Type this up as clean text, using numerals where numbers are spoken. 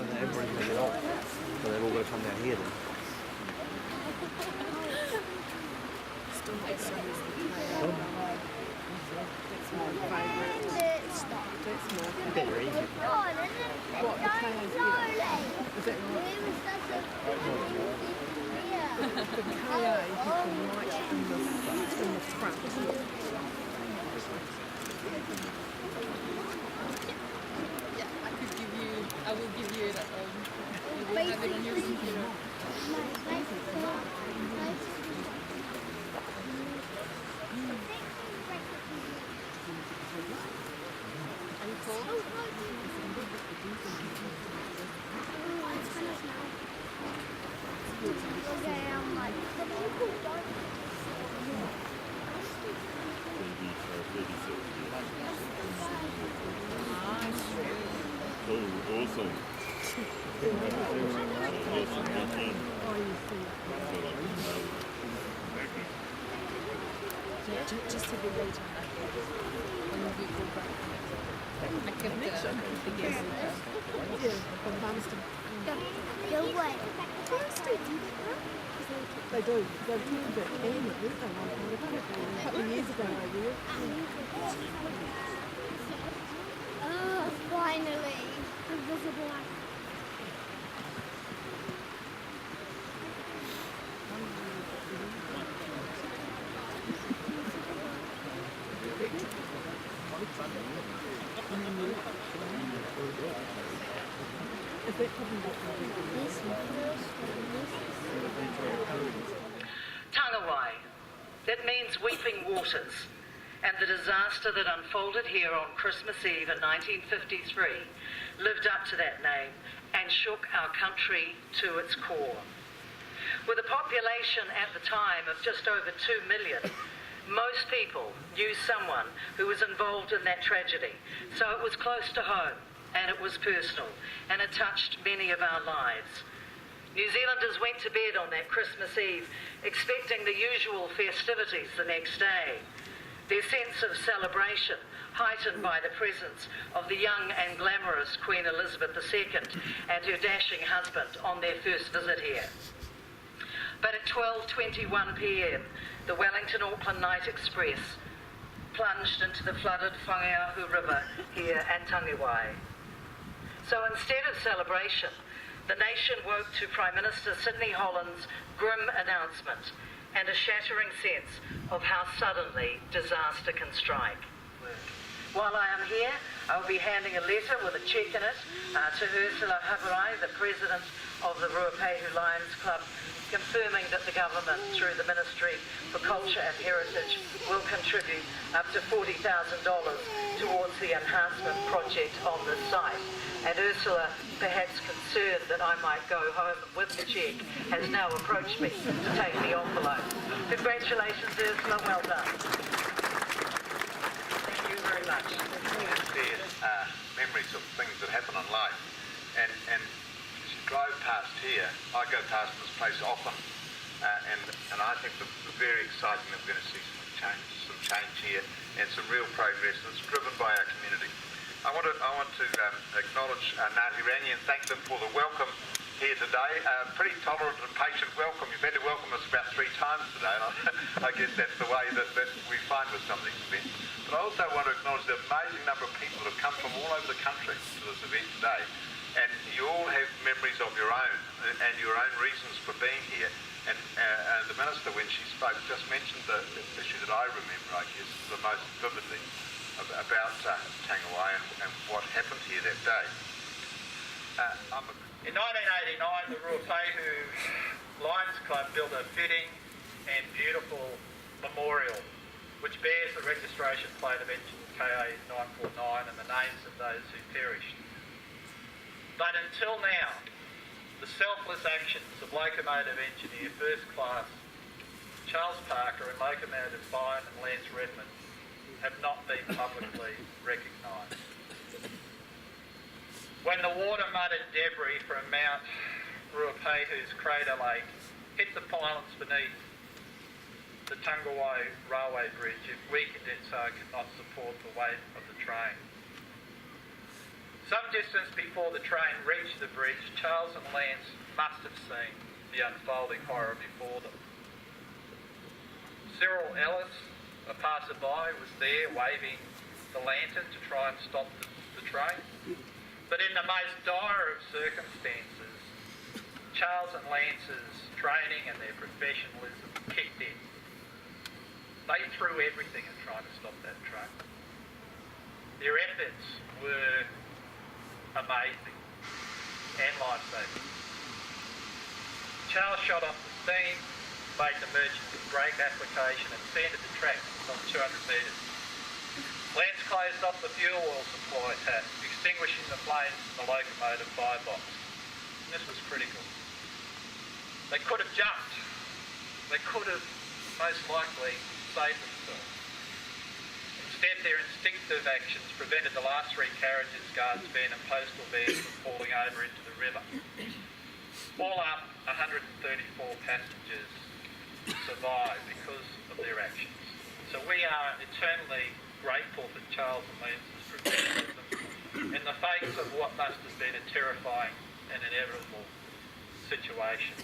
then everybody's going to get off. So they've all got to come down here then. Still makes sense. That's my favourite. That's more favourite. Better easy. What, the KA's here? Is that right? The KA has been right in the front. Yeah, I will give you it at home. You will have it on your computer. Are you cold? Okay, I'm like, Oh, awesome. Just to be later. When we go back. I kept the Yeah, from Palmerston. go away. They do. They've talked about Anna, didn't they? A couple of years ago, they were. Oh, finally. Invisible. Tangiwai. That means weeping waters. And the disaster that unfolded here on Christmas Eve in 1953 lived up to that name and shook our country to its core. With a population at the time of just over 2 million, most people knew someone who was involved in that tragedy. So it was close to home, and it was personal, and it touched many of our lives. New Zealanders went to bed on that Christmas Eve expecting the usual festivities the next day. Their sense of celebration heightened by the presence of the young and glamorous Queen Elizabeth II and her dashing husband on their first visit here. But at 12:21 p.m, the Wellington-Auckland Night Express plunged into the flooded Whangiahu River here at Tangiwai. So instead of celebration, the nation woke to Prime Minister Sydney Holland's grim announcement and a shattering sense of how suddenly disaster can strike. While I am here, I will be handing a letter with a cheque in it to Ursula Haverai, the President of the Ruapehu Lions Club, confirming that the government, through the Ministry for Culture and Heritage, will contribute up to $40,000 towards the enhancement project on this site. And Ursula, perhaps concerned that I might go home with the cheque, has now approached me to take the envelope. Congratulations, Ursula, well done. Thank you very much. There's memories of things that happen in life, and as you drive past here, I go past this place often, and I think it's very exciting that we're going to see some change here and some real progress that's driven by our community. I want to acknowledge Ngāti Rangi and thank them for the welcome here today. Pretty tolerant and patient welcome. You've had to welcome us about 3 times today, and I guess that's the way that we find with some of these events. But I also want to acknowledge the amazing number of people that have come from all over the country to this event today. And you all have memories of your own and your own reasons for being here. And the Minister, when she spoke, just mentioned the issue that I remember, I guess, the most vividly about Tangiwai and what happened here that day. In 1989, the Ruapehu Lions Club built a fitting and beautiful memorial which bears the registration plate of engine KA 949 and the names of those who perished. But until now, the selfless actions of locomotive engineer first class Charles Parker and locomotive fireman Lance Redman have not been publicly recognised. When the water-mudded debris from Mount Ruapehu's crater lake hit the pylons beneath the Tangiwai railway bridge, it weakened it so it could not support the weight of the train. Some distance before the train reached the bridge, Charles and Lance must have seen the unfolding horror before them. Cyril Ellis, a passerby, was there waving the lantern to try and stop the train. But in the most dire of circumstances, Charles and Lance's training and their professionalism kicked in. They threw everything at trying to stop that train. Their efforts were amazing and life-saving. Charles shot off the steam, made the emergency brake application and sanded the track some 200 metres. Lance closed off the fuel oil supply tap, extinguishing the flames in the locomotive firebox. This was critical. They could have jumped. They could have most likely saved themselves. Instead, their instinctive actions prevented the last three carriages, guards van and postal vans from falling over into the river. All up, 134 passengers survived because of their actions. So we are eternally grateful for Charles and Lance's professionalism in the face of what must have been a terrifying and inevitable situation.